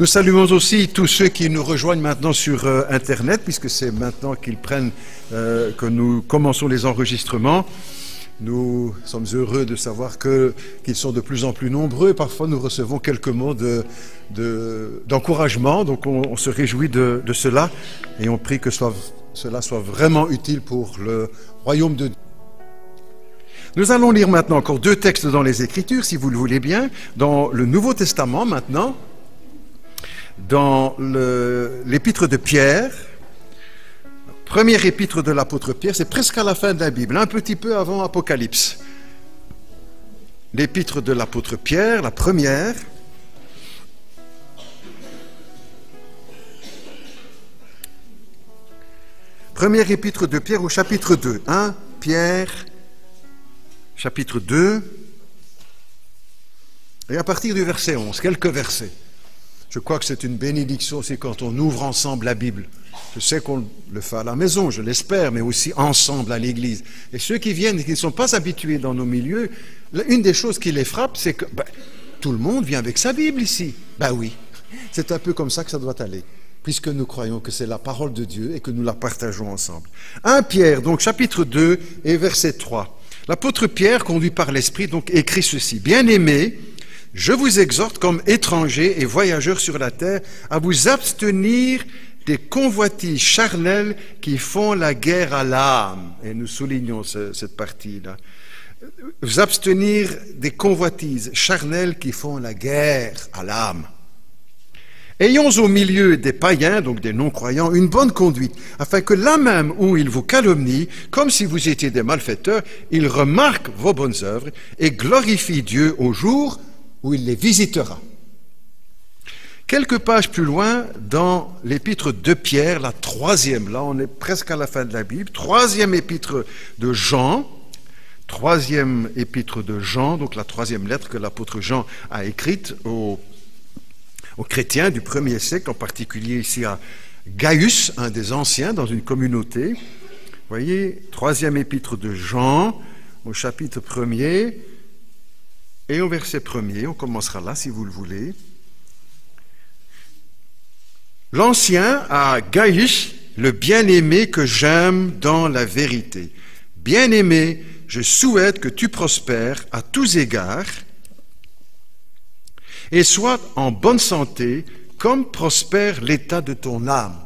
Nous saluons aussi tous ceux qui nous rejoignent maintenant sur Internet, puisque c'est maintenant qu'ils prennent que nous commençons les enregistrements. Nous sommes heureux de savoir qu'ils sont de plus en plus nombreux et parfois nous recevons quelques mots d'encouragement. Donc on se réjouit de cela et on prie que cela soit vraiment utile pour le royaume de Dieu. Nous allons lire maintenant encore 2 textes dans les Écritures, si vous le voulez bien, dans le Nouveau Testament maintenant, dans l'épître de Pierre, première épître de l'apôtre Pierre, c'est presque à la fin de la Bible, un petit peu avant Apocalypse. L'épître de l'apôtre Pierre, la première. Première épître de Pierre au chapitre 2. 1 Pierre, chapitre 2. Et à partir du verset 11, quelques versets. Je crois que c'est une bénédiction aussi quand on ouvre ensemble la Bible. Je sais qu'on le fait à la maison, je l'espère, mais aussi ensemble à l'église. Et ceux qui viennent et qui ne sont pas habitués dans nos milieux, une des choses qui les frappe, c'est que tout le monde vient avec sa Bible ici. Oui, c'est un peu comme ça que ça doit aller, puisque nous croyons que c'est la parole de Dieu et que nous la partageons ensemble. 1 Pierre, donc chapitre 2 et verset 3. L'apôtre Pierre, conduit par l'Esprit, donc écrit ceci. « Bien-aimés, je vous exhorte comme étrangers et voyageurs sur la terre à vous abstenir des convoitises charnelles qui font la guerre à l'âme. » Et nous soulignons cette partie-là. Vous abstenir des convoitises charnelles qui font la guerre à l'âme. Ayons au milieu des païens, donc des non-croyants, une bonne conduite, afin que là même où ils vous calomnient, comme si vous étiez des malfaiteurs, ils remarquent vos bonnes œuvres et glorifient Dieu au jour où il les visitera. Quelques pages plus loin, dans l'épître de Pierre, la 3e, là on est presque à la fin de la Bible, 3e épître de Jean, 3e épître de Jean, donc la 3e lettre que l'apôtre Jean a écrite aux chrétiens du 1er siècle, en particulier ici à Gaius, un des anciens dans une communauté. Vous voyez, 3e épître de Jean, au chapitre 1er, et au verset 1er, on commencera là si vous le voulez. L'ancien à Gaius, le bien-aimé que j'aime dans la vérité. Bien-aimé, je souhaite que tu prospères à tous égards et sois en bonne santé comme prospère l'état de ton âme.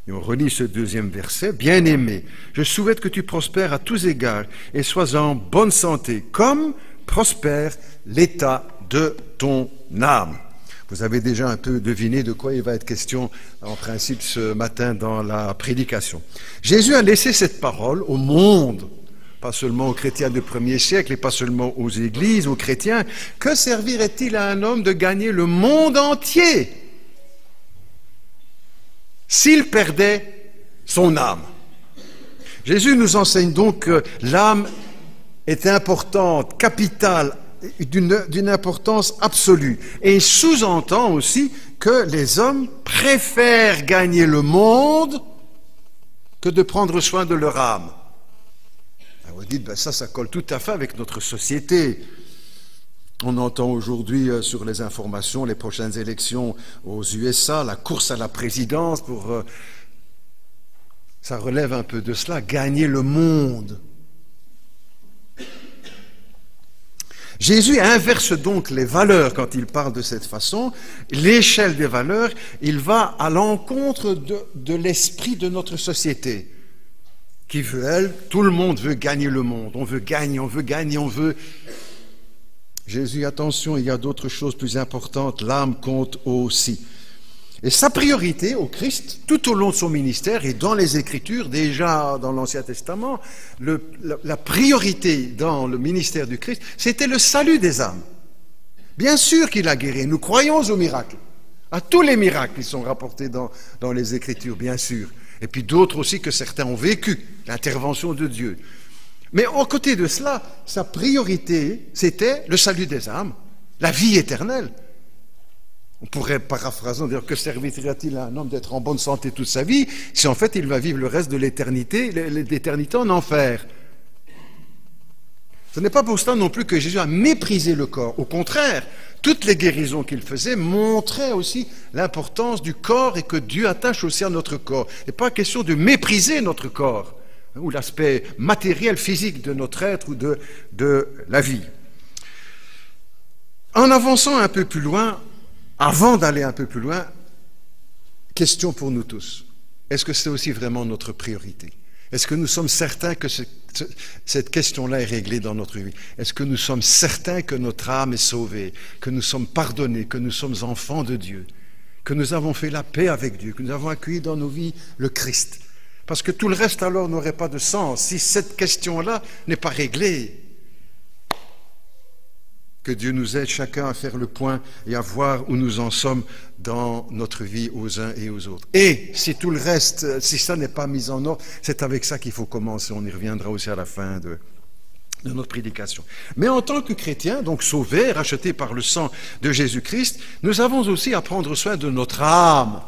Et on relit ce 2e verset. Bien-aimé, je souhaite que tu prospères à tous égards et sois en bonne santé comme prospère l'état de ton âme. Vous avez déjà un peu deviné de quoi il va être question en principe ce matin dans la prédication. Jésus a laissé cette parole au monde, pas seulement aux chrétiens du 1er siècle et pas seulement aux églises, aux chrétiens. Que servirait-il à un homme de gagner le monde entier s'il perdait son âme? Jésus nous enseigne donc que l'âme est importante, capitale, d'une importance absolue. Et il sous-entend aussi que les hommes préfèrent gagner le monde que de prendre soin de leur âme. Vous dites, ça colle tout à fait avec notre société. On entend aujourd'hui sur les informations, les prochaines élections aux USA, la course à la présidence ça relève un peu de cela, gagner le monde. Jésus inverse donc les valeurs quand il parle de cette façon. L'échelle des valeurs, il va à l'encontre de l'esprit de notre société, qui veut, tout le monde veut gagner le monde. On veut gagner, on veut gagner, on veut... Jésus, attention, il y a d'autres choses plus importantes. L'âme compte aussi. Et sa priorité au Christ, tout au long de son ministère et dans les Écritures, déjà dans l'Ancien Testament, la priorité dans le ministère du Christ, c'était le salut des âmes. Bien sûr qu'il a guéri, nous croyons aux miracles, à tous les miracles qui sont rapportés dans les Écritures, bien sûr. Et puis d'autres aussi que certains ont vécu, l'intervention de Dieu. Mais au côté de cela, sa priorité, c'était le salut des âmes, la vie éternelle. On pourrait paraphraser, dire que servira-t-il à un homme d'être en bonne santé toute sa vie si en fait il va vivre le reste de l'éternité en enfer. Ce n'est pas pour cela non plus que Jésus a méprisé le corps. Au contraire, Toutes les guérisons qu'il faisait montraient aussi l'importance du corps et que Dieu attache aussi à notre corps. Il n'est pas question de mépriser notre corps, ou l'aspect matériel, physique de notre être ou de la vie. En avançant un peu plus loin, avant d'aller un peu plus loin, question pour nous tous. Est-ce que c'est aussi vraiment notre priorité? Est-ce que nous sommes certains que cette question-là est réglée dans notre vie? Est-ce que nous sommes certains que notre âme est sauvée, que nous sommes pardonnés, que nous sommes enfants de Dieu, que nous avons fait la paix avec Dieu, que nous avons accueilli dans nos vies le Christ? Parce que tout le reste alors n'aurait pas de sens si cette question-là n'est pas réglée. Que Dieu nous aide chacun à faire le point et à voir où nous en sommes dans notre vie aux uns et aux autres. Et si tout le reste, si ça n'est pas mis en ordre, c'est avec ça qu'il faut commencer. On y reviendra aussi à la fin de notre prédication. Mais en tant que chrétiens, donc sauvés, rachetés par le sang de Jésus-Christ, nous avons aussi à prendre soin de notre âme,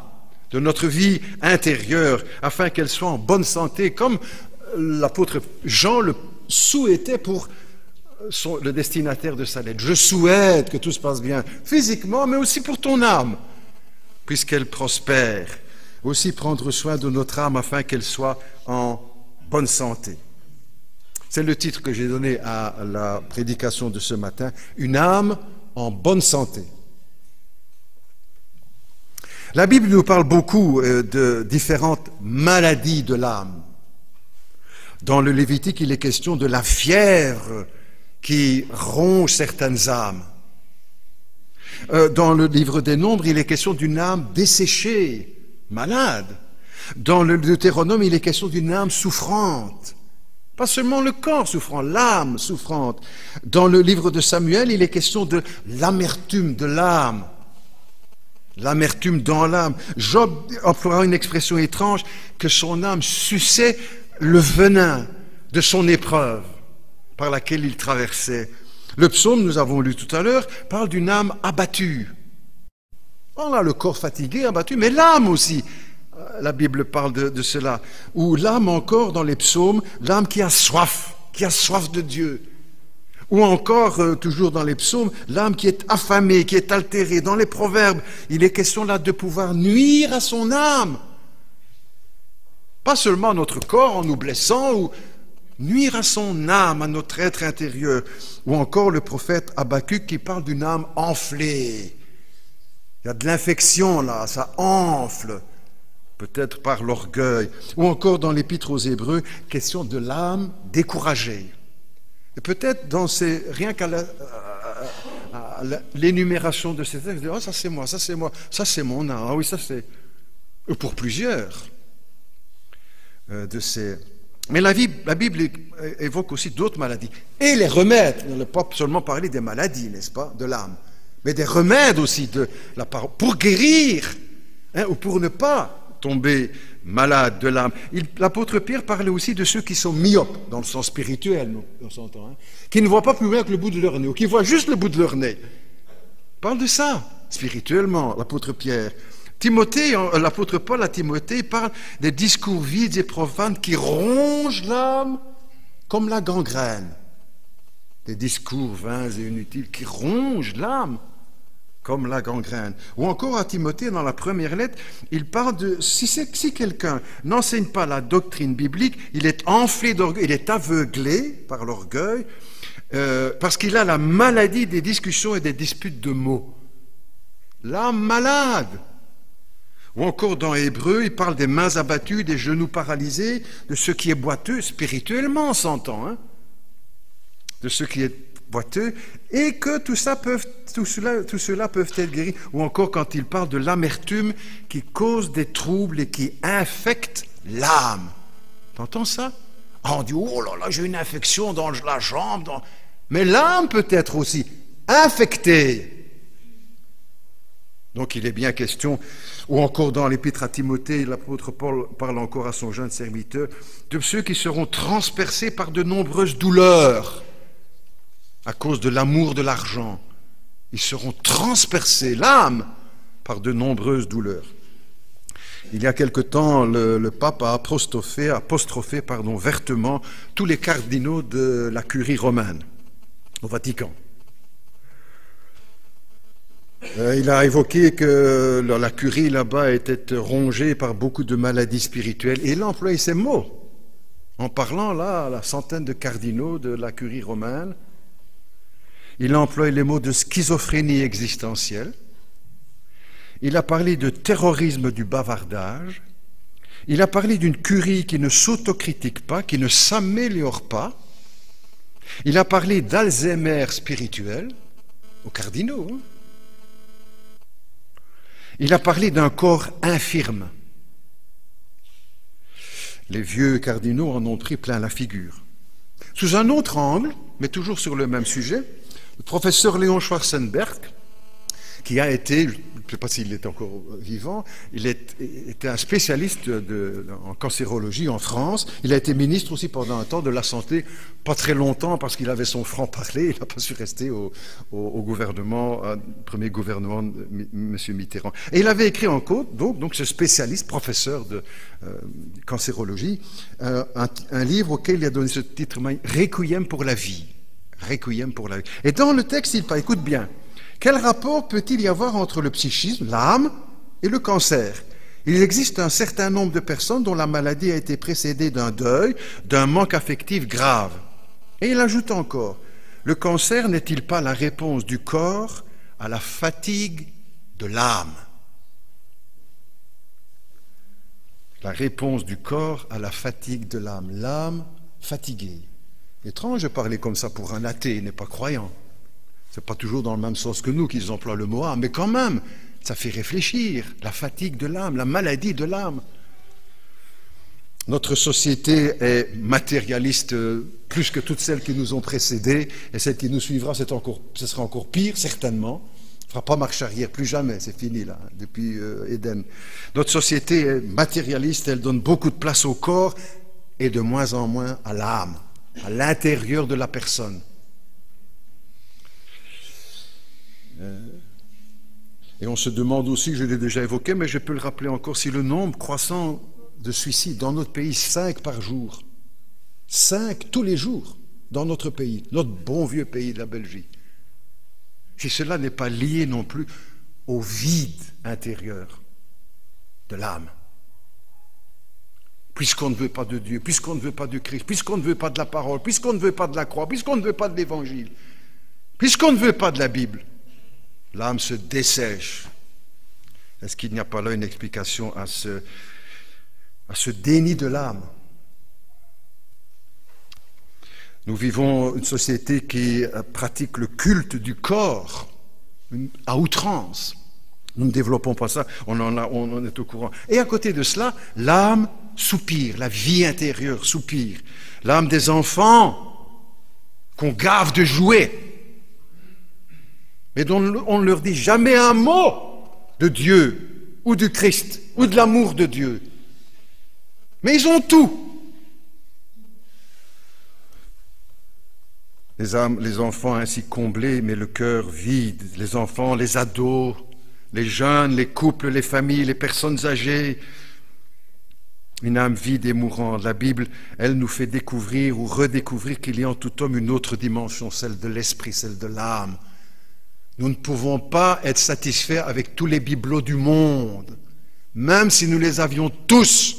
de notre vie intérieure, afin qu'elle soit en bonne santé, comme l'apôtre Jean le souhaitait pour le destinataire de sa lettre. Je souhaite que tout se passe bien physiquement, mais aussi pour ton âme, puisqu'elle prospère. Aussi prendre soin de notre âme afin qu'elle soit en bonne santé. C'est le titre que j'ai donné à la prédication de ce matin, une âme en bonne santé. La Bible nous parle beaucoup de différentes maladies de l'âme. Dans le Lévitique, il est question de la fièvre qui ronge certaines âmes. Dans le livre des Nombres, il est question d'une âme desséchée, malade. Dans le Deutéronome, il est question d'une âme souffrante. Pas seulement le corps souffrant, l'âme souffrante. Dans le livre de Samuel, il est question de l'amertume de l'âme. L'amertume dans l'âme. Job emploiera une expression étrange, que son âme suçait le venin de son épreuve par laquelle il traversait. Le psaume, nous avons lu tout à l'heure, parle d'une âme abattue. On a le corps fatigué, abattu, mais l'âme aussi. La Bible parle de cela. Ou l'âme encore dans les psaumes, l'âme qui a soif de Dieu. Ou encore, toujours dans les psaumes, l'âme qui est affamée, qui est altérée. Dans les proverbes, il est question là de pouvoir nuire à son âme. Pas seulement à notre corps en nous blessant, ou nuire à son âme, à notre être intérieur. Ou encore le prophète Habakkuk qui parle d'une âme enflée. Il y a de l'infection là, ça enfle, peut-être par l'orgueil. Ou encore dans l'épître aux Hébreux, question de l'âme découragée. Et peut-être dans rien qu'à l'énumération de ces textes, oh, ça c'est moi, ça c'est moi, ça c'est mon âme, ah oui, ça c'est... Pour plusieurs de ces... Mais la Bible évoque aussi d'autres maladies. Et les remèdes, on ne peut pas seulement parler des maladies, n'est-ce pas, de l'âme, mais des remèdes aussi de la parole, pour guérir, ou pour ne pas tomber malade de l'âme. L'apôtre Pierre parlait aussi de ceux qui sont myopes, dans le sens spirituel, on s'entend, qui ne voient pas plus loin que le bout de leur nez, ou qui voient juste le bout de leur nez. Il parle de ça, spirituellement, l'apôtre Pierre. Timothée, l'apôtre Paul à Timothée parle des discours vides et profanes qui rongent l'âme comme la gangrène. Des discours vains et inutiles qui rongent l'âme comme la gangrène. Ou encore à Timothée, dans la première lettre, il parle de si quelqu'un n'enseigne pas la doctrine biblique, il est enflé d'orgueil, il est aveuglé par l'orgueil, parce qu'il a la maladie des discussions et des disputes de mots. L'âme malade. Ou encore dans Hébreu, il parle des mains abattues, des genoux paralysés, de ce qui est boiteux, spirituellement on s'entend, de ce qui est boiteux, et que tout cela peut être guéri. Ou encore quand il parle de l'amertume qui cause des troubles et qui infecte l'âme. T'entends ça? On dit, oh là là, j'ai une infection dans la jambe. Mais l'âme peut être aussi infectée. Donc il est bien question, ou encore dans l'épître à Timothée, l'apôtre Paul parle encore à son jeune serviteur, de ceux qui seront transpercés par de nombreuses douleurs à cause de l'amour de l'argent. Ils seront transpercés, l'âme, par de nombreuses douleurs. Il y a quelque temps, le pape a apostrophé vertement tous les cardinaux de la curie romaine au Vatican. Il a évoqué que la curie là-bas était rongée par beaucoup de maladies spirituelles. Et il a employé ces mots en parlant là à la centaine de cardinaux de la curie romaine. Il a employé les mots de schizophrénie existentielle. Il a parlé de terrorisme du bavardage. Il a parlé d'une curie qui ne s'autocritique pas, qui ne s'améliore pas. Il a parlé d'Alzheimer spirituel aux cardinaux. Il a parlé d'un corps infirme. Les vieux cardinaux en ont pris plein la figure. Sous un autre angle, mais toujours sur le même sujet, le professeur Léon Schwarzenberg, qui a été, je ne sais pas s'il est encore vivant, il était un spécialiste en cancérologie en France. Il a été ministre aussi pendant un temps de la Santé, pas très longtemps parce qu'il avait son franc-parler. Il n'a pas su rester au gouvernement, premier gouvernement de M. Mitterrand. Et il avait écrit en côte, donc ce spécialiste, professeur de cancérologie, un livre auquel il a donné ce titre, Requiem pour la vie. Requiem pour la vie. Et dans le texte, il parle, écoute bien, quel rapport peut-il y avoir entre le psychisme, l'âme, et le cancer? Il existe un certain nombre de personnes dont la maladie a été précédée d'un deuil, d'un manque affectif grave. Et il ajoute encore, le cancer n'est-il pas la réponse du corps à la fatigue de l'âme? La réponse du corps à la fatigue de l'âme. L'âme fatiguée. Étrange de parler comme ça pour un athée, il n'est pas croyant. C'est pas toujours dans le même sens que nous qu'ils emploient le mot âme, mais quand même, ça fait réfléchir. La fatigue de l'âme, la maladie de l'âme. Notre société est matérialiste plus que toutes celles qui nous ont précédées, et celle qui nous suivra, ce sera encore pire, certainement. On ne fera pas marche arrière, plus jamais, c'est fini là, depuis Éden. Notre société est matérialiste, elle donne beaucoup de place au corps et de moins en moins à l'âme, à l'intérieur de la personne. Et on se demande aussi, je l'ai déjà évoqué, mais je peux le rappeler encore, si le nombre croissant de suicides dans notre pays, 5 par jour, 5 tous les jours dans notre pays, notre bon vieux pays de la Belgique, si cela n'est pas lié non plus au vide intérieur de l'âme. Puisqu'on ne veut pas de Dieu, puisqu'on ne veut pas du Christ, puisqu'on ne veut pas de la parole, puisqu'on ne veut pas de la croix, puisqu'on ne veut pas de l'évangile, puisqu'on ne veut pas de la Bible, l'âme se dessèche. Est-ce qu'il n'y a pas là une explication à ce déni de l'âme? Nous vivons une société qui pratique le culte du corps à outrance. Nous ne développons pas ça, on en est au courant. Et à côté de cela, l'âme soupire, la vie intérieure soupire. L'âme des enfants qu'on gave de jouets, mais dont on ne leur dit jamais un mot de Dieu, ou du Christ, ou de l'amour de Dieu. Mais ils ont tout. Les enfants ainsi comblés, mais le cœur vide. Les enfants, les ados, les jeunes, les couples, les familles, les personnes âgées. Une âme vide et mourante. La Bible, elle nous fait découvrir ou redécouvrir qu'il y a en tout homme une autre dimension, celle de l'esprit, celle de l'âme. Nous ne pouvons pas être satisfaits avec tous les bibelots du monde, même si nous les avions tous.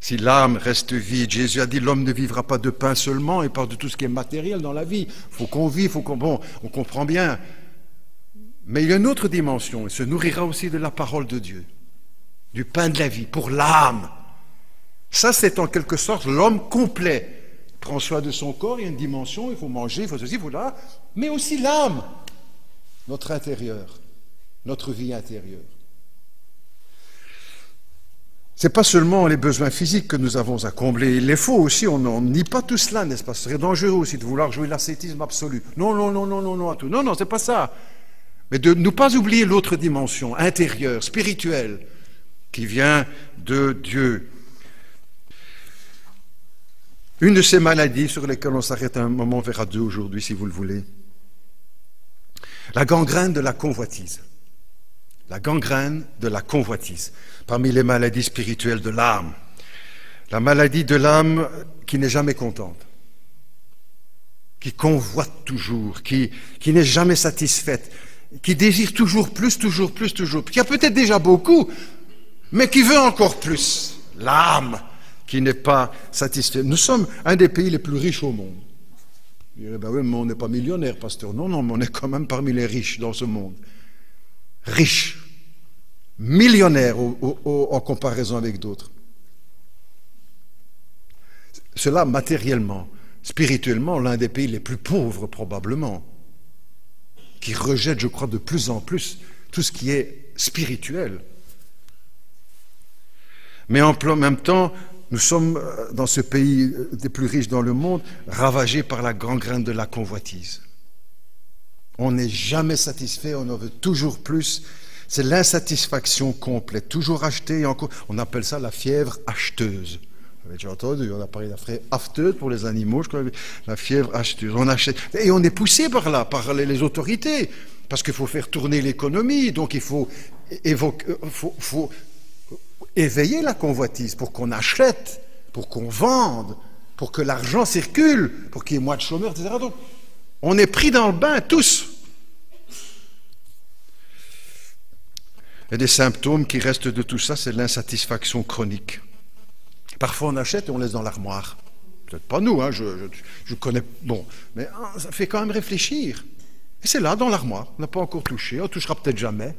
Si l'âme reste vide, Jésus a dit l'homme ne vivra pas de pain seulement et pas de tout ce qui est matériel dans la vie. Il faut qu'on vive, bon, on comprend bien. Mais il y a une autre dimension, il se nourrira aussi de la parole de Dieu, du pain de la vie, pour l'âme. Ça, c'est en quelque sorte l'homme complet. Il prend soin de son corps, il y a une dimension, il faut manger, il faut ceci, il faut là, mais aussi l'âme, notre intérieur, notre vie intérieure. Ce n'est pas seulement les besoins physiques que nous avons à combler, il les faut aussi, on ne nie pas tout cela, n'est-ce pas? Ce serait dangereux aussi de vouloir jouer l'ascétisme absolu. Non, à tout. Non, c'est pas ça. Mais de ne pas oublier l'autre dimension intérieure, spirituelle, qui vient de Dieu. Une de ces maladies sur lesquelles on s'arrête un moment, on verra deux aujourd'hui si vous le voulez. La gangrène de la convoitise. La gangrène de la convoitise. Parmi les maladies spirituelles de l'âme. La maladie de l'âme qui n'est jamais contente. qui convoite toujours, qui n'est jamais satisfaite, qui désire toujours plus, toujours plus, toujours plus, qui a peut-être déjà beaucoup, mais qui veut encore plus. L'âme qui n'est pas satisfaite. Nous sommes un des pays les plus riches au monde. Vous direz, ben oui, mais on n'est pas millionnaire, pasteur. Non, non, mais on est quand même parmi les riches dans ce monde. Riches, millionnaires en comparaison avec d'autres. Cela matériellement, spirituellement, l'un des pays les plus pauvres probablement, qui rejette, je crois, de plus en plus tout ce qui est spirituel. Mais en même temps, nous sommes dans ce pays des plus riches dans le monde, ravagés par la gangrène de la convoitise. On n'est jamais satisfait, on en veut toujours plus. C'est l'insatisfaction complète, toujours acheter et encore. On appelle ça la fièvre acheteuse. Vous avez déjà entendu, on a parlé de la fièvre afteuse pour les animaux, je crois, la fièvre acheteuse. On achète. Et on est poussé par là, par les autorités, parce qu'il faut faire tourner l'économie, donc il faut éveiller la convoitise pour qu'on achète, pour qu'on vende, pour que l'argent circule, pour qu'il y ait moins de chômeurs, etc. Donc, on est pris dans le bain, tous. Et des symptômes qui restent de tout ça, c'est l'insatisfaction chronique. Parfois, on achète et on laisse dans l'armoire. Peut-être pas nous, hein, je connais... Bon, mais ça fait quand même réfléchir. Et c'est là, dans l'armoire. On n'a pas encore touché, on ne touchera peut-être jamais.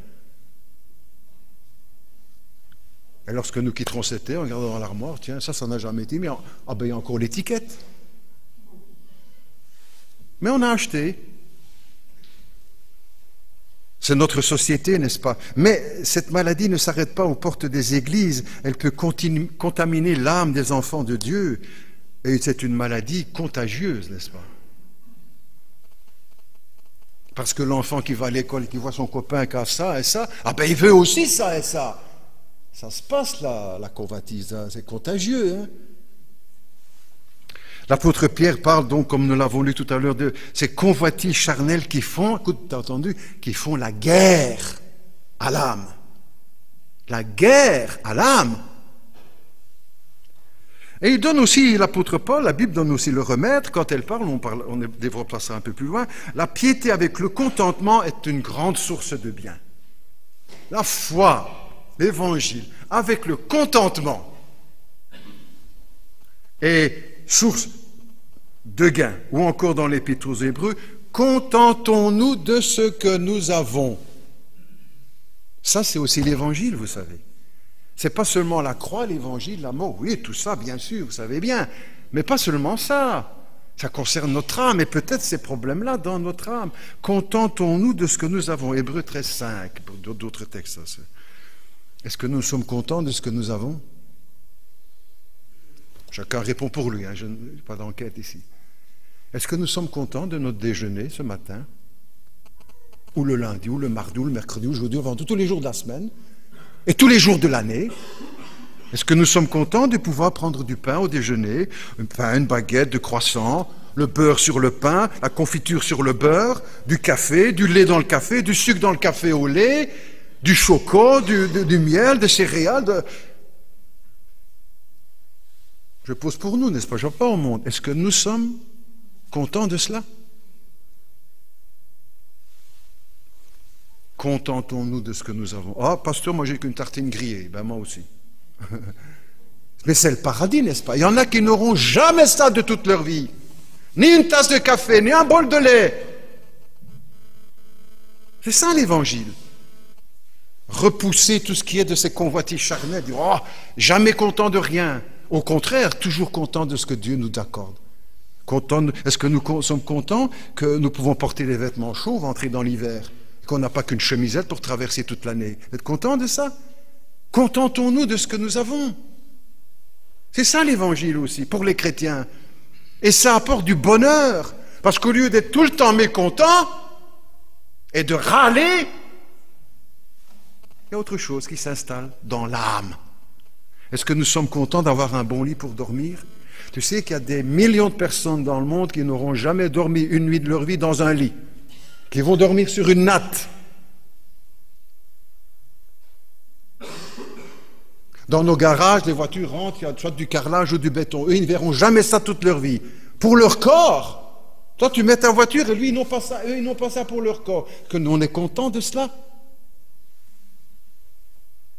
Et lorsque nous quitterons cette terre, on regarde dans l'armoire, tiens, ça n'a jamais été mis. Ah ben, il y a encore l'étiquette. Mais on a acheté. C'est notre société, n'est-ce pas? Mais cette maladie ne s'arrête pas aux portes des églises. Elle peut contaminer l'âme des enfants de Dieu. Et c'est une maladie contagieuse, n'est-ce pas? Parce que l'enfant qui va à l'école et qui voit son copain qui a ça et ça, ah ben il veut aussi ça et ça. Ça se passe là, la convoitise, hein. C'est contagieux. Hein? L'apôtre Pierre parle donc, comme nous l'avons lu tout à l'heure, de ces convoitises charnelles qui font, écoute, t'as entendu, qui font la guerre à l'âme. La guerre à l'âme. Et il donne aussi, l'apôtre Paul, la Bible donne aussi le remède, quand elle parle, on développera ça un peu plus loin, la piété avec le contentement est une grande source de bien. La foi, l'évangile, avec le contentement, est source de gain. Ou encore dans l'Épître aux Hébreux, contentons-nous de ce que nous avons. Ça, c'est aussi l'évangile, vous savez. C'est pas seulement la croix, l'évangile, la mort, oui, tout ça, bien sûr, vous savez bien, mais pas seulement ça. Ça concerne notre âme, et peut-être ces problèmes-là dans notre âme. Contentons-nous de ce que nous avons. Hébreux 13.5, pour d'autres textes. Est-ce que nous sommes contents de ce que nous avons? Chacun répond pour lui, hein, je n'ai pas d'enquête ici. Est-ce que nous sommes contents de notre déjeuner ce matin? Ou le lundi, ou le mardi, ou le mercredi, ou le jeudi, ou le vendredi, tous les jours de la semaine? Et tous les jours de l'année? Est-ce que nous sommes contents de pouvoir prendre du pain au déjeuner, un pain, une baguette, de croissant, le beurre sur le pain, la confiture sur le beurre, du café, du lait dans le café, du sucre dans le café au lait, du chocolat, du miel, des céréales Je pose pour nous, n'est-ce pas? Je ne vois pas au monde. Est-ce que nous sommes contents de cela? Contentons-nous de ce que nous avons. Ah, pasteur, moi j'ai qu'une tartine grillée. Ben moi aussi. Mais c'est le paradis, n'est-ce pas? Il y en a qui n'auront jamais ça de toute leur vie. Ni une tasse de café, ni un bol de lait. C'est ça l'évangile. Repousser tout ce qui est de ces convoitises charnelles. Dire, oh, jamais content de rien. Au contraire, toujours content de ce que Dieu nous accorde. Est-ce que nous sommes contents que nous pouvons porter des vêtements chauds, entrer dans l'hiver? Qu'on n'a pas qu'une chemisette pour traverser toute l'année. Vous êtes content de ça? Contentons-nous de ce que nous avons. C'est ça l'évangile aussi, pour les chrétiens. Et ça apporte du bonheur. Parce qu'au lieu d'être tout le temps mécontent et de râler, il y a autre chose qui s'installe dans l'âme. Est-ce que nous sommes contents d'avoir un bon lit pour dormir? Tu sais qu'il y a des millions de personnes dans le monde qui n'auront jamais dormi une nuit de leur vie dans un lit, qui vont dormir sur une natte. Dans nos garages, les voitures rentrent, il y a soit du carrelage ou du béton. Eux, ils ne verront jamais ça toute leur vie. Pour leur corps, Toi, tu mets ta voiture et lui, ils n'ont pas ça, eux, ils n'ont pas ça pour leur corps. Que nous, on est content de cela?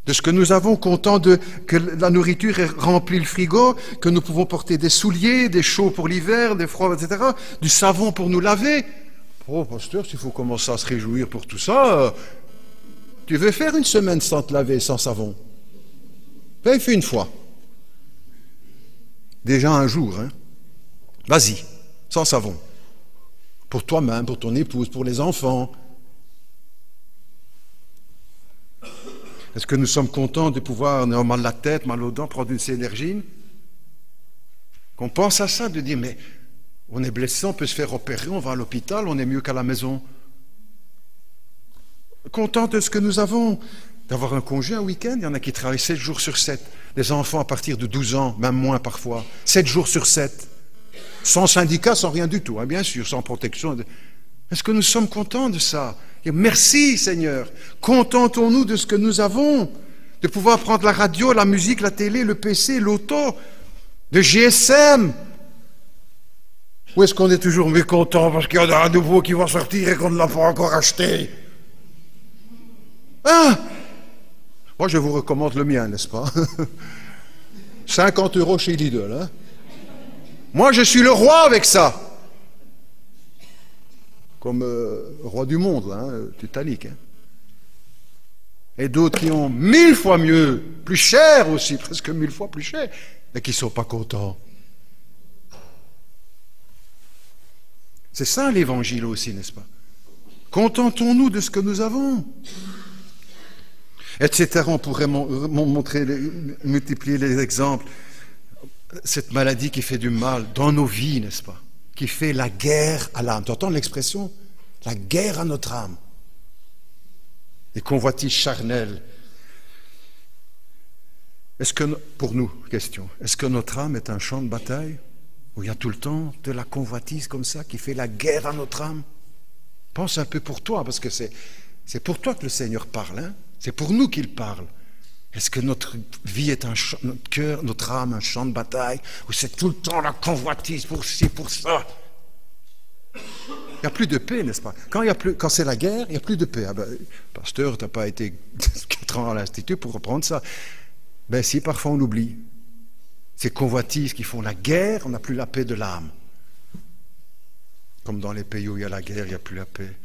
De ce que nous avons, content que la nourriture ait rempli le frigo, que nous pouvons porter des souliers, des chauds pour l'hiver, des froids, etc., du savon pour nous laver. Oh, pasteur, s'il faut commencer à se réjouir pour tout ça, tu veux faire une semaine sans te laver, sans savon? Ben, fais une fois. Déjà un jour, hein. Vas-y, sans savon. Pour toi-même, pour ton épouse, pour les enfants. Est-ce que nous sommes contents de pouvoir, on a mal à la tête, mal aux dents, prendre une Cénergine? Qu'on pense à ça, de dire, mais on est blessé, on peut se faire opérer, on va à l'hôpital, on est mieux qu'à la maison. Content de ce que nous avons, d'avoir un congé, un week-end, il y en a qui travaillent 7 jours sur 7. Les enfants à partir de 12 ans, même moins parfois, 7 jours sur 7. Sans syndicat, sans rien du tout, hein, bien sûr, sans protection. Est-ce que nous sommes contents de ça? Et merci Seigneur, contentons-nous de ce que nous avons, de pouvoir prendre la radio, la musique, la télé, le PC, l'auto, le GSM. Ou est-ce qu'on est toujours mécontent parce qu'il y en a un nouveau qui va sortir et qu'on ne l'a pas encore acheté? Hein? Moi je vous recommande le mien, n'est-ce pas? 50 € chez Lidl. Hein? Moi je suis le roi avec ça. Comme roi du monde, là, hein, Titanic. Hein. Et d'autres qui ont 1000 fois mieux, plus cher aussi, presque 1000 fois plus cher, mais qui ne sont pas contents. C'est ça l'évangile aussi, n'est-ce pas? Contentons-nous de ce que nous avons. Etc. On pourrait montrer, multiplier les exemples. Cette maladie qui fait du mal dans nos vies, n'est-ce pas? Qui fait la guerre à l'âme. Tu entends l'expression? La guerre à notre âme. Les convoitises charnelles. Est-ce que, pour nous, question, est-ce que notre âme est un champ de bataille où il y a tout le temps de la convoitise comme ça qui fait la guerre à notre âme? Pense un peu pour toi, parce que c'est pour toi que le Seigneur parle. Hein? C'est pour nous qu'il parle. Est-ce que notre vie est notre cœur, notre âme, un champ de bataille, où c'est tout le temps la convoitise pour ci, pour ça? Il n'y a plus de paix, n'est-ce pas? Quand c'est la guerre, il n'y a plus de paix. Ah ben, pasteur, tu n'as pas été 4 ans à l'Institut pour reprendre ça. Ben si, parfois on oublie. Ces convoitises qui font la guerre, on n'a plus la paix de l'âme. Comme dans les pays où il y a la guerre, il n'y a plus la paix.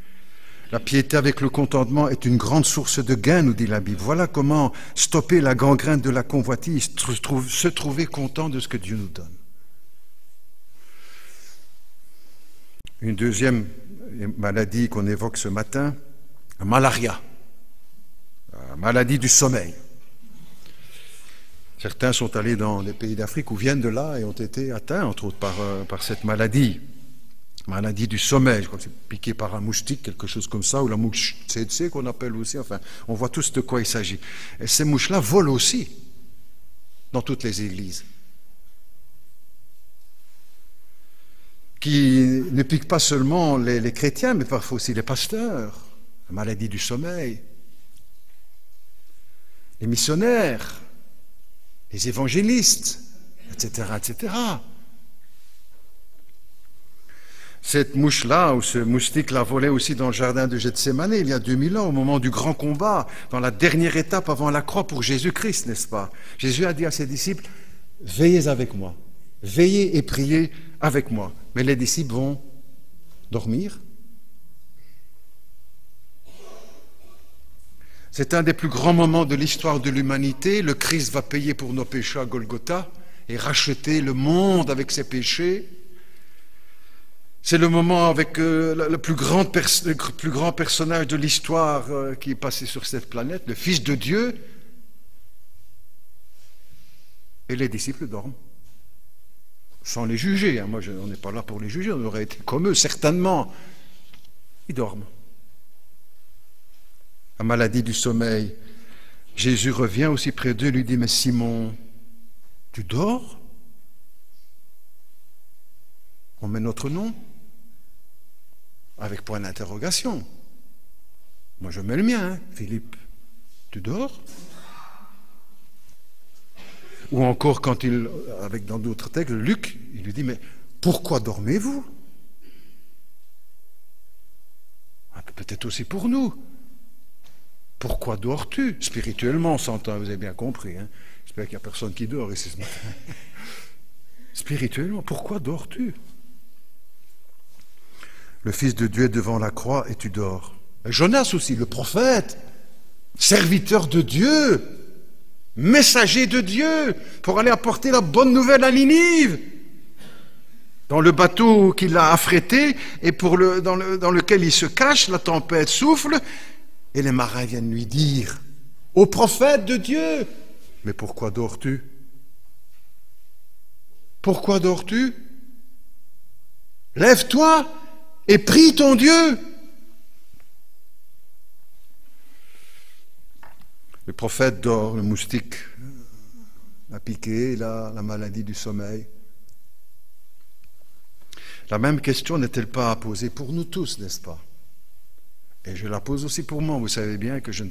La piété avec le contentement est une grande source de gain, nous dit la Bible. Voilà comment stopper la gangrène de la convoitise, se trouver content de ce que Dieu nous donne. Une deuxième maladie qu'on évoque ce matin, la malaria, la maladie du sommeil. Certains sont allés dans les pays d'Afrique ou viennent de là et ont été atteints, entre autres, par cette maladie. Maladie du sommeil, je crois que c'est piqué par un moustique, quelque chose comme ça, ou la mouche tsetse qu'on appelle aussi, enfin, on voit tous de quoi il s'agit. Et ces mouches-là volent aussi dans toutes les églises. Qui ne piquent pas seulement les chrétiens, mais parfois aussi les pasteurs. La maladie du sommeil. Les missionnaires, les évangélistes, etc., etc. Cette mouche-là, ou ce moustique-là, volait aussi dans le jardin de Gethsémane il y a 2000 ans, au moment du grand combat, dans la dernière étape avant la croix pour Jésus-Christ, n'est-ce pas? Jésus a dit à ses disciples, « Veillez avec moi, veillez et priez avec moi. » Mais les disciples vont dormir. C'est un des plus grands moments de l'histoire de l'humanité. Le Christ va payer pour nos péchés à Golgotha et racheter le monde avec ses péchés. C'est le moment avec le plus grand personnage de l'histoire qui est passé sur cette planète, le Fils de Dieu. Et les disciples dorment. Sans les juger. Hein. Moi, on n'est pas là pour les juger. On aurait été comme eux, certainement. Ils dorment. La maladie du sommeil. Jésus revient aussi près d'eux et lui dit, « Mais Simon, tu dors? On met notre nom? » Avec point d'interrogation. Moi, je mets le mien, hein. Philippe. Tu dors? Ou encore, quand dans d'autres textes, Luc, il lui dit, mais pourquoi dormez-vous? peut-être aussi pour nous. Pourquoi dors-tu? Spirituellement, on s'entend, vous avez bien compris. Hein? J'espère qu'il n'y a personne qui dort ici ce matin. Spirituellement, pourquoi dors-tu? Le Fils de Dieu est devant la croix et tu dors. Et Jonas aussi, le prophète, serviteur de Dieu, messager de Dieu, pour aller apporter la bonne nouvelle à Ninive. Dans le bateau qu'il a affrété et dans lequel il se cache, la tempête souffle et les marins viennent lui dire au prophète de Dieu, mais pourquoi dors-tu? Pourquoi dors-tu? Lève-toi et prie ton Dieu. Le prophète dort, le moustique l'a piqué, la maladie du sommeil. La même question n'est-elle pas à poser pour nous tous, n'est-ce pas? Et je la pose aussi pour moi. Vous savez bien que je ne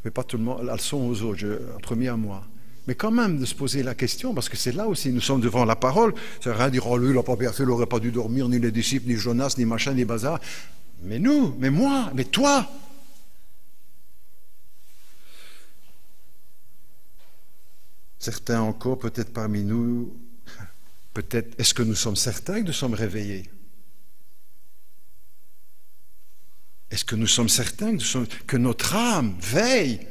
fais pas tout le monde la leçon aux autres, en premier à moi. Mais quand même de se poser la question, parce que c'est là aussi, nous sommes devant la parole. Ça ne veut rien dire, oh lui, il n'a pas bien fait, il n'aurait pas dû dormir, ni les disciples, ni Jonas, ni machin, ni bazar. Mais nous, mais moi, mais toi. Certains encore, peut-être parmi nous, peut-être, est-ce que nous sommes certains que nous sommes réveillés? Est-ce que nous sommes certains que notre âme veille?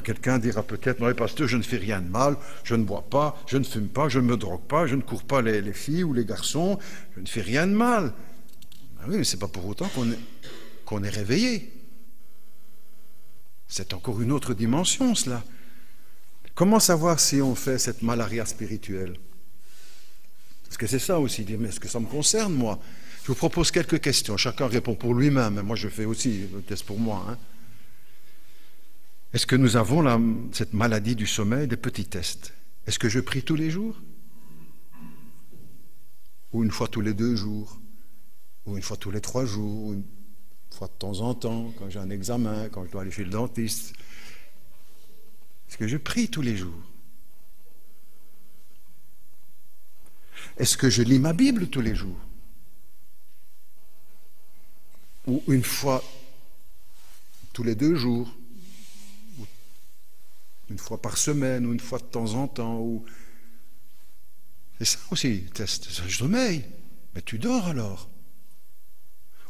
Quelqu'un dira peut-être, non, pasteur, je ne fais rien de mal, je ne bois pas, je ne fume pas, je ne me drogue pas, je ne cours pas les filles ou les garçons, je ne fais rien de mal. Ben oui, mais ce n'est pas pour autant qu'on est réveillé. C'est encore une autre dimension, cela. Comment savoir si on fait cette malaria spirituelle? Parce que c'est ça aussi, dire, mais est-ce que ça me concerne, moi? Je vous propose quelques questions, chacun répond pour lui-même, moi je fais aussi le test pour moi. Hein. Est-ce que nous avons cette maladie du sommeil? Des petits tests. Est-ce que je prie tous les jours? Ou une fois tous les 2 jours? Ou une fois tous les 3 jours? Ou une fois de temps en temps, quand j'ai un examen, quand je dois aller chez le dentiste? Est-ce que je prie tous les jours? Est-ce que je lis ma Bible tous les jours? Ou une fois tous les 2 jours? Ou une fois par semaine? Ou une fois de temps en temps? C'est ça aussi, test. Je sommeil. Mais tu dors alors?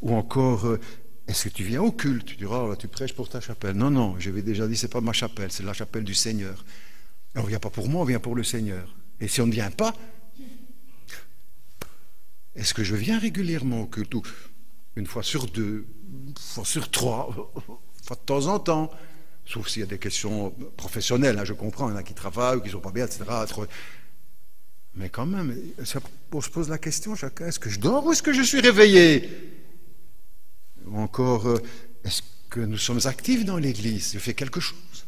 Ou encore, est-ce que tu viens au culte? Tu diras, oh, tu prêches pour ta chapelle. Non, non, j'avais déjà dit, c'est pas ma chapelle, c'est la chapelle du Seigneur. Et on ne vient pas pour moi, on vient pour le Seigneur. Et si on ne vient pas, est-ce que je viens régulièrement au culte? Ou une fois sur 2, une fois sur 3, une fois de temps en temps, sauf s'il y a des questions professionnelles, hein, je comprends, il y en a qui travaillent ou qui ne sont pas bien, etc. Mais quand même, on se pose la question chacun, est-ce que je dors ou est-ce que je suis réveillé? Ou encore, est-ce que nous sommes actifs dans l'Église? Je fais quelque chose.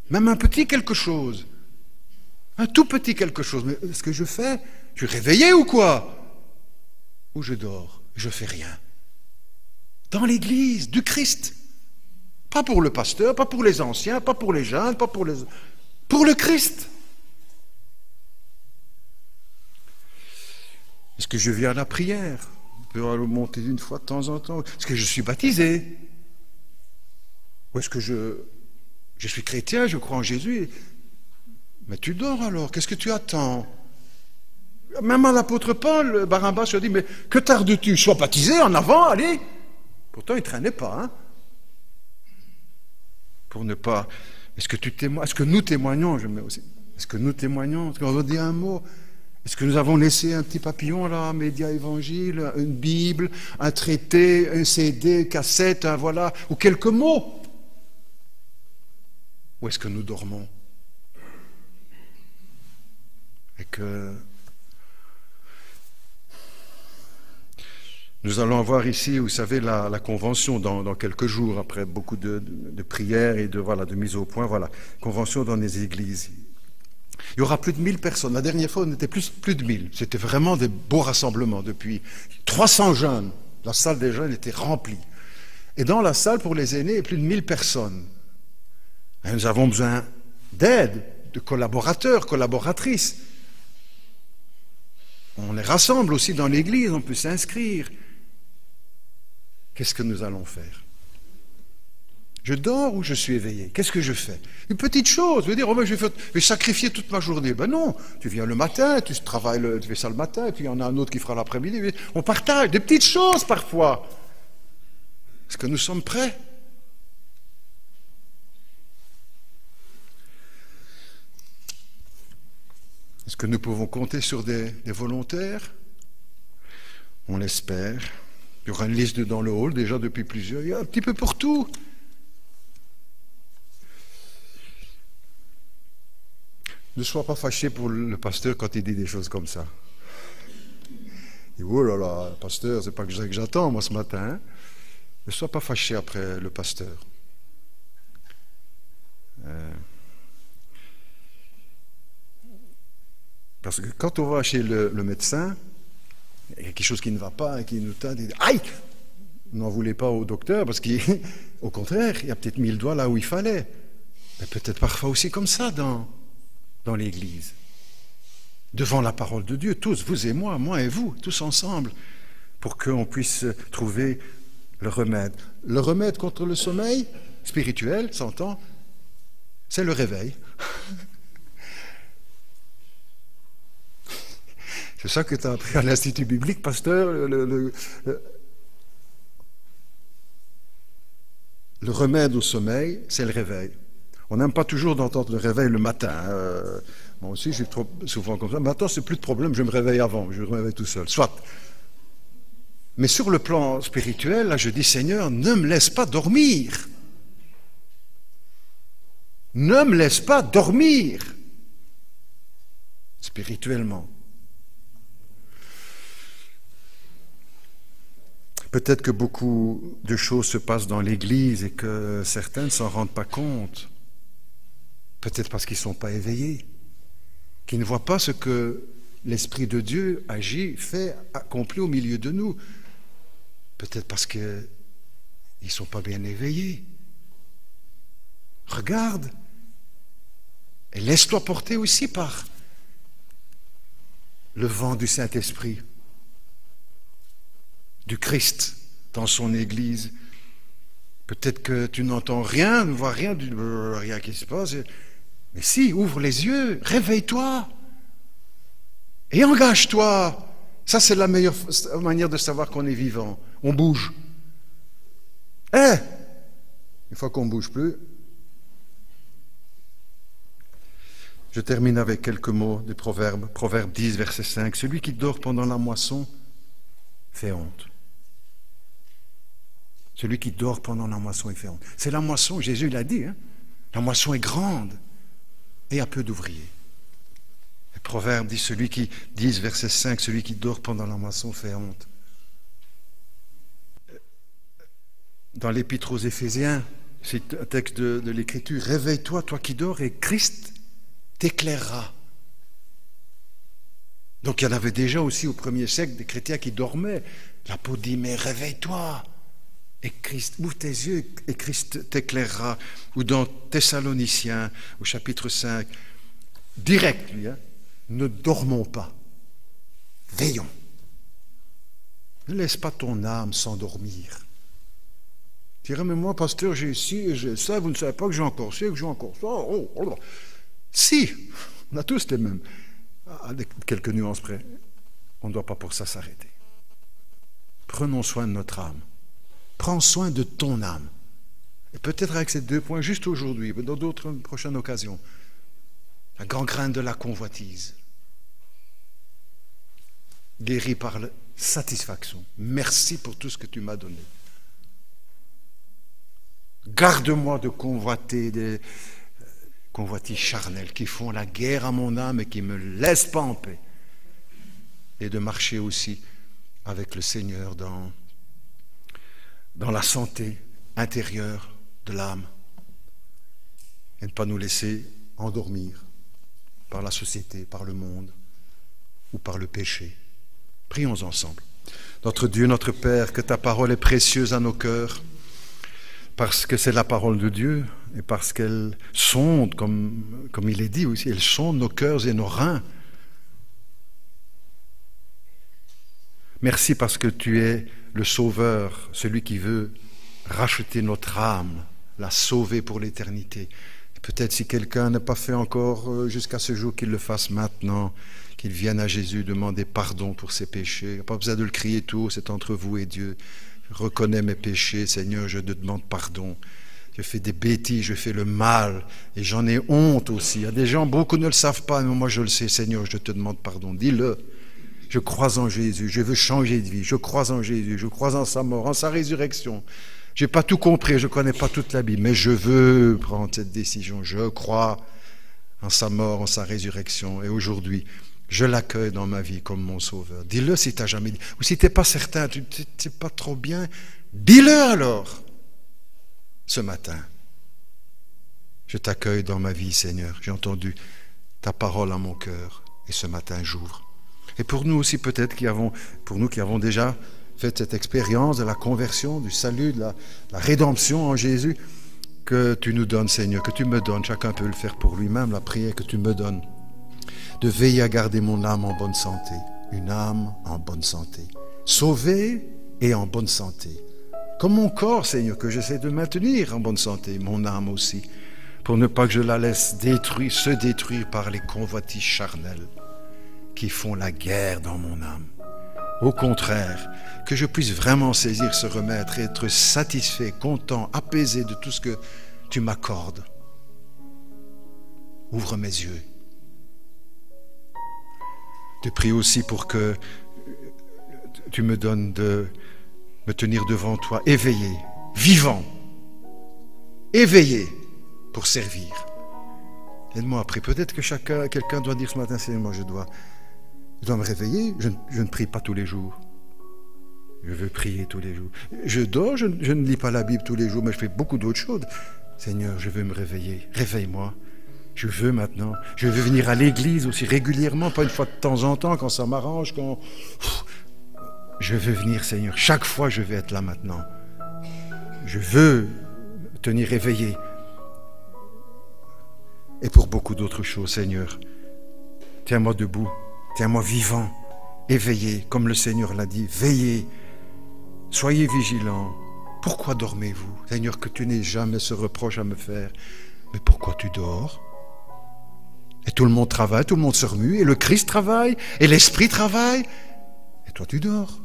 Même un petit quelque chose. Un tout petit quelque chose. Mais est-ce que je fais? Je suis réveillé ou quoi? Ou je dors? Je fais rien. Dans l'Église du Christ. Pas pour le pasteur, pas pour les anciens, pas pour les jeunes, pas pour les... Pour le Christ. Est-ce que je viens à la prière? Je peux aller monter une fois de temps en temps. Est-ce que je suis baptisé? Ou est-ce que je suis chrétien, je crois en Jésus? Mais tu dors alors, qu'est-ce que tu attends? Même à l'apôtre Paul, Barnabas lui a dit, mais que tardes-tu? Sois baptisé en avant, allez. Pourtant, il ne traînait pas. Hein? Pour ne pas... Est-ce que nous témoignons? Est-ce que nous témoignons? Est-ce qu'on va dire un mot? Est-ce que nous avons laissé un petit papillon là, Média Évangile, une Bible, un traité, un CD, cassette, voilà, ou quelques mots? Ou est-ce que nous dormons? Et que nous allons avoir ici, vous savez, la convention dans quelques jours, après beaucoup de prières et de mise au point, voilà, convention dans les églises. Il y aura plus de 1000 personnes. La dernière fois, on était plus de 1000. C'était vraiment des beaux rassemblements. Depuis 300 jeunes. La salle des jeunes était remplie. Et dans la salle, pour les aînés, il y a plus de 1000 personnes. Et nous avons besoin d'aide, de collaborateurs, collaboratrices. On les rassemble aussi dans l'église, on peut s'inscrire. Qu'est-ce que nous allons faire? Je dors ou je suis éveillé? Qu'est-ce que je fais? Une petite chose, je veux dire, oh ben, je vais sacrifier toute ma journée. Ben non, tu viens le matin, tu travailles, tu fais ça le matin, et puis il y en a un autre qui fera l'après-midi. On partage des petites choses parfois. Est-ce que nous sommes prêts? Est-ce que nous pouvons compter sur des volontaires? On l'espère. Il y aura une liste dans le hall, déjà depuis plusieurs. Il y a un petit peu pour tout. Ne sois pas fâché pour le pasteur quand il dit des choses comme ça. Il dit, oh là là, pasteur, c'est pas que j'attends, moi, ce matin. Hein. Ne sois pas fâché après le pasteur. Parce que quand on va chez le médecin, il y a quelque chose qui ne va pas et qui nous tente, il dit, aïe! N'en voulez pas au docteur, parce qu'au contraire, il y a peut-être mis le doigt là où il fallait. Mais peut-être parfois aussi comme ça dans l'Église. Devant la parole de Dieu, tous, vous et moi et vous, tous ensemble, pour qu'on puisse trouver le remède. Le remède contre le sommeil spirituel, s'entend, c'est le réveil. C'est ça que tu as appris à l'Institut biblique, pasteur. Le remède au sommeil, c'est le réveil. On n'aime pas toujours d'entendre le réveil le matin. Moi aussi, je suis trop souvent comme ça. Maintenant, c'est plus de problème, je me réveille avant, je me réveille tout seul. Soit. Mais sur le plan spirituel, là, je dis, Seigneur, ne me laisse pas dormir. Ne me laisse pas dormir. Spirituellement. Peut-être que beaucoup de choses se passent dans l'Église et que certains ne s'en rendent pas compte. Peut-être parce qu'ils ne sont pas éveillés, qu'ils ne voient pas ce que l'Esprit de Dieu agit, fait, accomplit au milieu de nous. Peut-être parce qu'ils ne sont pas bien éveillés. Regarde et laisse-toi porter aussi par le vent du Saint-Esprit, du Christ dans son Église. Peut-être que tu n'entends rien, ne vois rien, rien qui se passe. Mais si, ouvre les yeux, réveille-toi et engage-toi. Ça, c'est la meilleure manière de savoir qu'on est vivant. On bouge. Une fois qu'on ne bouge plus, je termine avec quelques mots des Proverbes. Proverbe 10, verset 5. Celui qui dort pendant la moisson fait honte. Celui qui dort pendant la moisson, il fait honte. C'est la moisson, Jésus l'a dit, hein? La moisson est grande et a peu d'ouvriers. Le Proverbe dit, verset 5, celui qui dort pendant la moisson fait honte. Dans l'Épître aux Éphésiens, c'est un texte de l'Écriture, réveille-toi, toi qui dors, et Christ t'éclairera. Donc il y en avait déjà aussi au premier siècle des chrétiens qui dormaient. L'apôtre dit, mais réveille-toi, et Christ, ouvre tes yeux, et Christ t'éclairera. Ou dans Thessaloniciens, au chapitre 5, direct, lui, hein, ne dormons pas, veillons. Ne laisse pas ton âme s'endormir. Tu dirais, mais moi, pasteur, j'ai ci et j'ai ça, vous ne savez pas que j'ai encore ci, que j'ai encore ça. Oh. Si, on a tous les mêmes. À quelques nuances près, on ne doit pas pour ça s'arrêter. Prenons soin de notre âme. Prends soin de ton âme. Et peut-être avec ces 2 points, juste aujourd'hui, dans d'autres prochaines occasions, la gangrène de la convoitise, guéri par la satisfaction. Merci pour tout ce que tu m'as donné. Garde-moi de convoiter des convoitises charnelles qui font la guerre à mon âme et qui ne me laissent pas en paix. Et de marcher aussi avec le Seigneur dans la santé intérieure de l'âme et ne pas nous laisser endormir par la société, par le monde ou par le péché. Prions ensemble. Notre Dieu, notre Père, que ta parole est précieuse à nos cœurs parce que c'est la parole de Dieu et parce qu'elle sonde, comme il est dit aussi, elle sonde nos cœurs et nos reins. Merci parce que tu es le Sauveur, celui qui veut racheter notre âme, la sauver pour l'éternité. Peut-être si quelqu'un n'a pas fait encore jusqu'à ce jour, qu'il le fasse maintenant, qu'il vienne à Jésus demander pardon pour ses péchés. Il n'y a pas besoin de le crier tout haut, c'est entre vous et Dieu. Je reconnais mes péchés, Seigneur, je te demande pardon. Je fais des bêtises, je fais le mal, et j'en ai honte aussi. Il y a des gens, beaucoup ne le savent pas, mais moi je le sais, Seigneur, je te demande pardon. Dis-le. Je crois en Jésus, je veux changer de vie, je crois en Jésus, je crois en sa mort, en sa résurrection. Je n'ai pas tout compris, je ne connais pas toute la Bible, mais je veux prendre cette décision. Je crois en sa mort, en sa résurrection, et aujourd'hui, je l'accueille dans ma vie comme mon Sauveur. Dis-le si tu n'as jamais dit. Ou si tu n'es pas certain, tu ne sais pas trop bien, dis-le alors, ce matin. Je t'accueille dans ma vie, Seigneur. J'ai entendu ta parole en mon cœur, et ce matin, j'ouvre. Et pour nous aussi, peut-être, pour nous qui avons déjà fait cette expérience de la conversion, du salut, de la rédemption en Jésus, que tu nous donnes, Seigneur, que tu me donnes, chacun peut le faire pour lui-même, la prière que tu me donnes, de veiller à garder mon âme en bonne santé, une âme en bonne santé, sauvée et en bonne santé. Comme mon corps, Seigneur, que j'essaie de maintenir en bonne santé, mon âme aussi, pour ne pas que je la laisse se détruire par les convoitises charnelles qui font la guerre dans mon âme. Au contraire, que je puisse vraiment saisir ce remède et être satisfait, content, apaisé de tout ce que tu m'accordes. Ouvre mes yeux. Je prie aussi pour que tu me donnes de me tenir devant toi, éveillé, vivant, éveillé pour servir. Aide-moi après. Peut-être que quelqu'un doit dire ce matin, c'est moi, je dois me réveiller. Je ne prie pas tous les jours. Je veux prier tous les jours. Je dors, je ne lis pas la Bible tous les jours, mais je fais beaucoup d'autres choses. Seigneur, je veux me réveiller. Réveille-moi. Je veux maintenant. Je veux venir à l'église aussi régulièrement, pas une fois de temps en temps, quand ça m'arrange, quand... Je veux venir, Seigneur. Chaque fois, je vais être là maintenant. Je veux me tenir éveillé. Et pour beaucoup d'autres choses, Seigneur, tiens-moi debout, tiens-moi vivant, éveillé, comme le Seigneur l'a dit, veillez, soyez vigilants. Pourquoi dormez-vous? Seigneur, que tu n'aies jamais ce reproche à me faire. Mais pourquoi tu dors? Et tout le monde travaille, tout le monde se remue, et le Christ travaille, et l'Esprit travaille, et toi tu dors.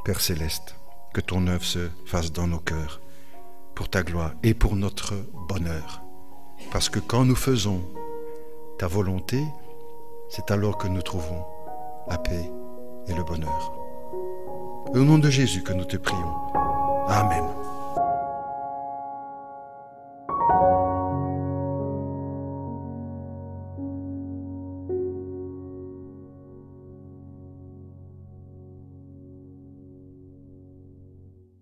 Père Céleste, que ton œuvre se fasse dans nos cœurs, pour ta gloire et pour notre bonheur. Parce que quand nous faisons ta volonté, c'est alors que nous trouvons la paix et le bonheur. Au nom de Jésus que nous te prions. Amen.